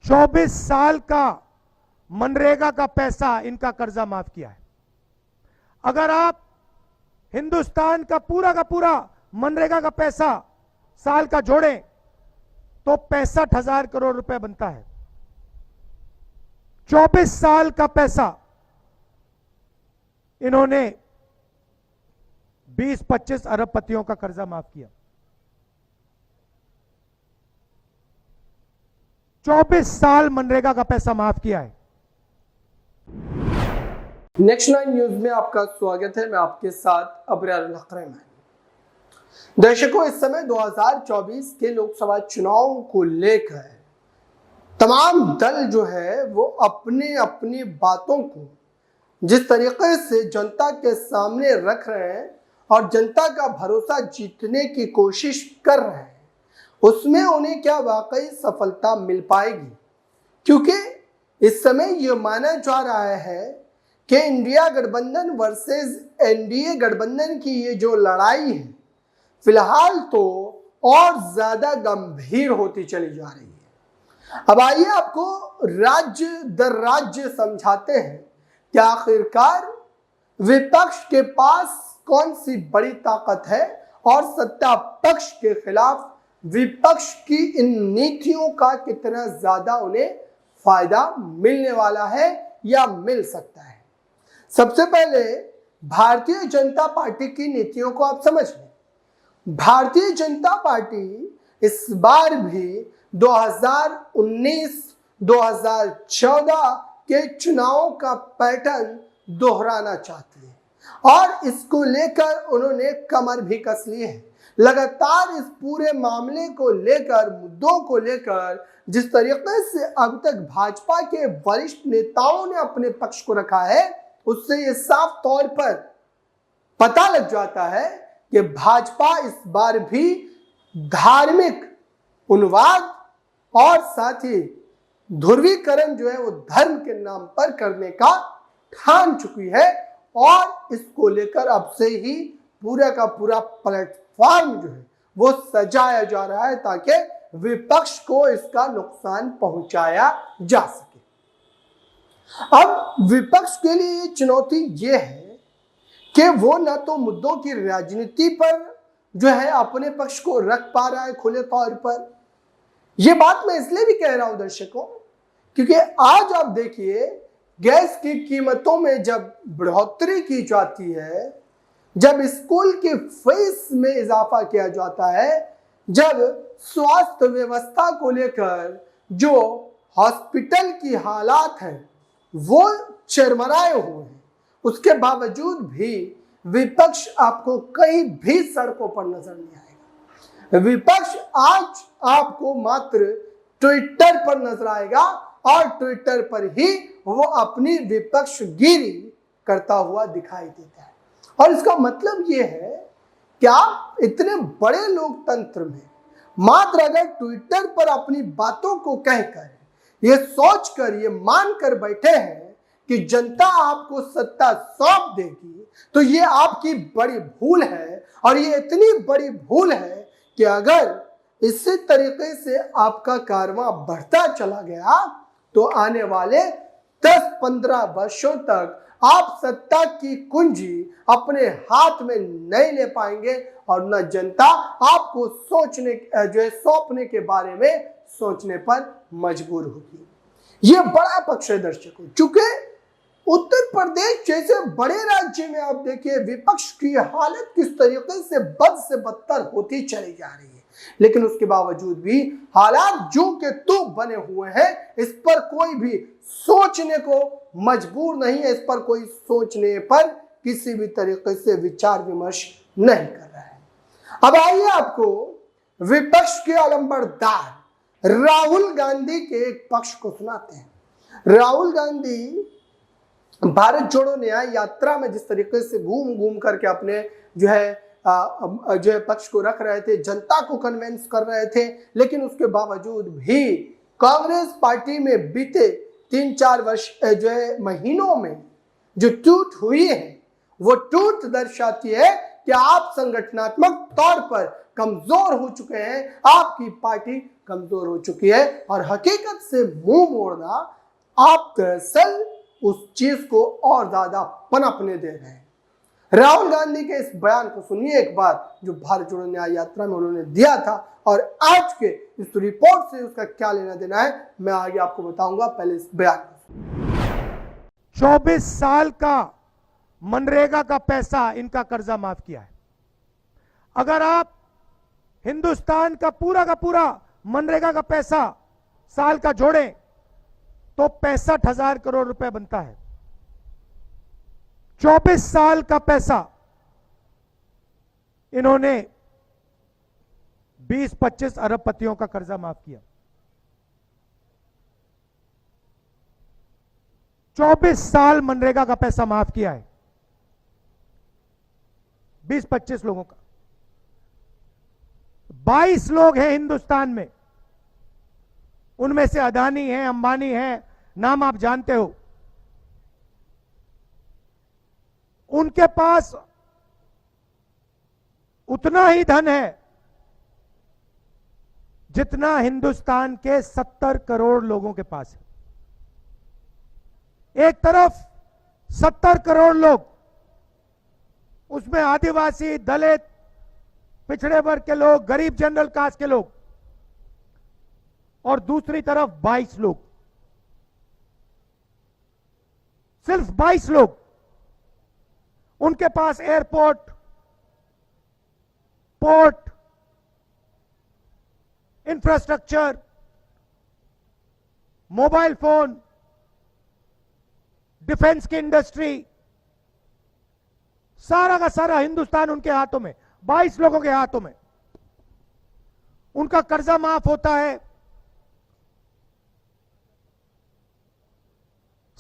24 साल का मनरेगा का पैसा, इनका कर्जा माफ किया है। अगर आप हिंदुस्तान का पूरा मनरेगा का पैसा साल का जोड़ें तो 65,000 करोड़ रुपए बनता है। 24 साल का पैसा इन्होंने 20-25 अरबपतियों का कर्जा माफ किया। 24 साल मनरेगा का पैसा माफ किया है। नेक्स्ट 9 न्यूज में आपका स्वागत है। मैं आपके साथ अब्रार रहमान। दर्शकों, इस समय 2024 के लोकसभा चुनाव को लेकर तमाम दल जो है वो अपनी अपनी बातों को जिस तरीके से जनता के सामने रख रहे हैं और जनता का भरोसा जीतने की कोशिश कर रहे हैं, उसमें उन्हें क्या वाकई सफलता मिल पाएगी? क्योंकि इस समय ये माना जा रहा है कि इंडिया गठबंधन वर्सेस एनडीए गठबंधन की ये जो लड़ाई है फिलहाल तो और ज्यादा गंभीर होती चली जा रही है। अब आइए आपको राज्य दर राज्य समझाते हैं कि आखिरकार विपक्ष के पास कौन सी बड़ी ताकत है और सत्ता पक्ष के खिलाफ विपक्ष की इन नीतियों का कितना ज्यादा उन्हें फायदा मिलने वाला है या मिल सकता है। सबसे पहले भारतीय जनता पार्टी की नीतियों को आप समझ लें। भारतीय जनता पार्टी इस बार भी 2019-2014 के चुनावों का पैटर्न दोहराना चाहती है और इसको लेकर उन्होंने कमर भी कस ली है। लगातार इस पूरे मामले को लेकर, मुद्दों को लेकर जिस तरीके से अब तक भाजपा के वरिष्ठ नेताओं ने अपने पक्ष को रखा है, उससे ये साफ तौर पर पता लग जाता है कि भाजपा इस बार भी धार्मिक उन्माद और साथ ही ध्रुवीकरण जो है वो धर्म के नाम पर करने का ठान चुकी है और इसको लेकर अब से ही पूरा का पूरा प्लेटफॉर्म जो है वो सजाया जा रहा है ताकि विपक्ष को इसका नुकसान पहुंचाया जा सके। अब विपक्ष के लिए ये चुनौती ये है कि वो न तो मुद्दों की राजनीति पर जो है अपने पक्ष को रख पा रहा है खुले तौर पर। ये बात मैं इसलिए भी कह रहा हूं दर्शकों, क्योंकि आज आप देखिए गैस की कीमतों में जब बढ़ोतरी की जाती है, जब स्कूल की फीस में इजाफा किया जाता है, जब स्वास्थ्य व्यवस्था को लेकर जो हॉस्पिटल की हालात हैं वो चरमराए हुए हैं, उसके बावजूद भी विपक्ष आपको कहीं भी सड़कों पर नजर नहीं आएगा। विपक्ष आज आपको मात्र ट्विटर पर नजर आएगा और ट्विटर पर ही वो अपनी विपक्षगिरी करता हुआ दिखाई देता है। और इसका मतलब ये है कि आप इतने बड़े लोकतंत्र में मात्र अगर ट्विटर पर अपनी बातों को कहकर, ये सोचकर, ये मानकर बैठे हैं कि जनता आपको सत्ता सौंप देगी, तो ये आपकी बड़ी भूल है। और ये इतनी बड़ी भूल है कि अगर इसी तरीके से आपका कारवां बढ़ता चला गया तो आने वाले 10-15 वर्षों तक आप सत्ता की कुंजी अपने हाथ में नहीं ले पाएंगे और न जनता आपको सोचने जो है सौंपने के बारे में सोचने पर मजबूर होगी। यह बड़ा पक्ष है दर्शकों। चूंकि उत्तर प्रदेश जैसे बड़े राज्य में आप देखिए विपक्ष की हालत किस तरीके से बद से बदतर होती चली जा रही है, लेकिन उसके बावजूद भी हालात जो के तो बने हुए हैं, इस पर कोई भी सोचने को मजबूर नहीं है, इस पर कोई सोचने पर किसी भी तरीके से विचार विमर्श नहीं कर रहा है। अब आइए आपको विपक्ष के अलंबरदार राहुल गांधी के एक पक्ष को सुनाते हैं। राहुल गांधी भारत जोड़ो न्याय यात्रा में जिस तरीके से घूम घूम करके अपने जो है पक्ष को रख रहे थे, जनता को कन्विंस कर रहे थे, लेकिन उसके बावजूद भी कांग्रेस पार्टी में बीते 3-4 वर्ष महीनों में जो टूट हुई है वो टूट दर्शाती है कि आप संगठनात्मक तौर पर कमजोर हो चुके हैं, आपकी पार्टी कमजोर हो चुकी है और हकीकत से मुंह मोड़ना आप दरअसल उस चीज को और ज्यादा पनपने दे रहे हैं। राहुल गांधी के इस बयान को सुनिए एक बार, जो भारत जोड़ो न्याय यात्रा में उन्होंने दिया था, और आज के इस रिपोर्ट से उसका क्या लेना देना है मैं आगे आपको बताऊंगा। पहले इस बयान को। 24 साल का मनरेगा का पैसा इनका कर्जा माफ किया है। अगर आप हिंदुस्तान का पूरा मनरेगा का पैसा साल का जोड़ें तो 65,000 करोड़ रुपए बनता है। 24 साल का पैसा इन्होंने 20-25 अरबपतियों का कर्जा माफ किया। 24 साल मनरेगा का पैसा माफ किया है 20-25 लोगों का। 22 लोग हैं हिंदुस्तान में, उनमें से अदानी है, अंबानी है, नाम आप जानते हो। उनके पास उतना ही धन है जितना हिंदुस्तान के 70 करोड़ लोगों के पास है। एक तरफ 70 करोड़ लोग, उसमें आदिवासी, दलित, पिछड़े वर्ग के लोग, गरीब जनरल कास्ट के लोग, और दूसरी तरफ 22 लोग, सिर्फ 22 लोग। उनके पास airport, port, infrastructure, mobile phone, defence की इंडस्ट्री, सारा का सारा हिंदुस्तान उनके हाथों में, 22 लोगों के हाथों में। उनका कर्जा माफ होता है,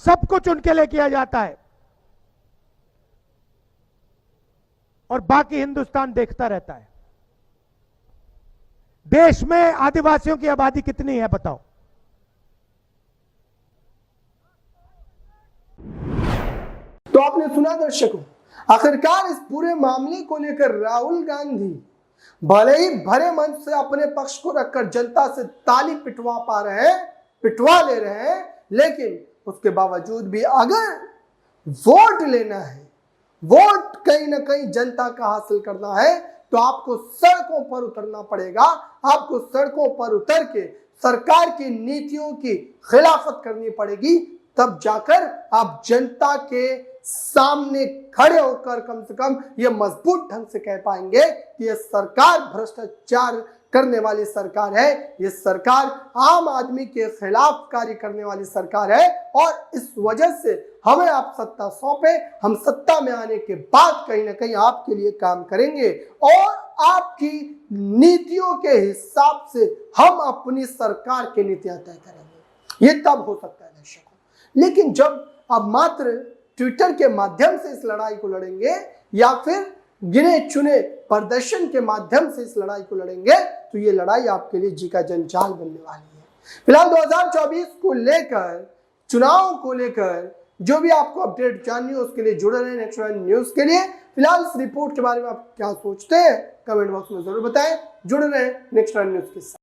सब कुछ उनके लिए किया जाता है, और बाकी हिंदुस्तान देखता रहता है। देश में आदिवासियों की आबादी कितनी है बताओ? तो आपने सुना दर्शकों, आखिरकार इस पूरे मामले को लेकर राहुल गांधी भले ही भरे मंच से अपने पक्ष को रखकर जनता से ताली पिटवा ले रहे हैं, लेकिन उसके बावजूद भी अगर वोट लेना है, वोट कहीं ना कहीं जनता का हासिल करना है, तो आपको सड़कों पर उतरना पड़ेगा। आपको सड़कों पर उतर के सरकार की नीतियों की खिलाफत करनी पड़ेगी, तब जाकर आप जनता के सामने खड़े होकर कम से कम ये मजबूत ढंग से कह पाएंगे कि ये सरकार भ्रष्टाचार करने वाली सरकार है, ये सरकार आम आदमी के खिलाफ कार्य करने वाली सरकार है, और इस वजह से हमें आप सत्ता सौंपे, हम सत्ता में आने के बाद कहीं ना कहीं आपके लिए काम करेंगे और आपकी नीतियों के हिसाब से हम अपनी सरकार की नीतियां तय करेंगे। ये तब हो सकता है दर्शकों। लेकिन जब आप मात्र ट्विटर के माध्यम से इस लड़ाई को लड़ेंगे या फिर गिने चुने प्रदर्शन के माध्यम से इस लड़ाई को लड़ेंगे, तो ये लड़ाई आपके लिए जी का जंजाल बनने वाली है। फिलहाल 2024 को लेकर, चुनाव को लेकर जो भी आपको अपडेट जाननी हो उसके लिए जुड़े रहें नेक्स्ट न्यूज के लिए। फिलहाल इस रिपोर्ट के बारे में आप क्या सोचते हैं कमेंट बॉक्स में जरूर बताएं। जुड़े रहें नेक्स्ट न्यूज के साथ।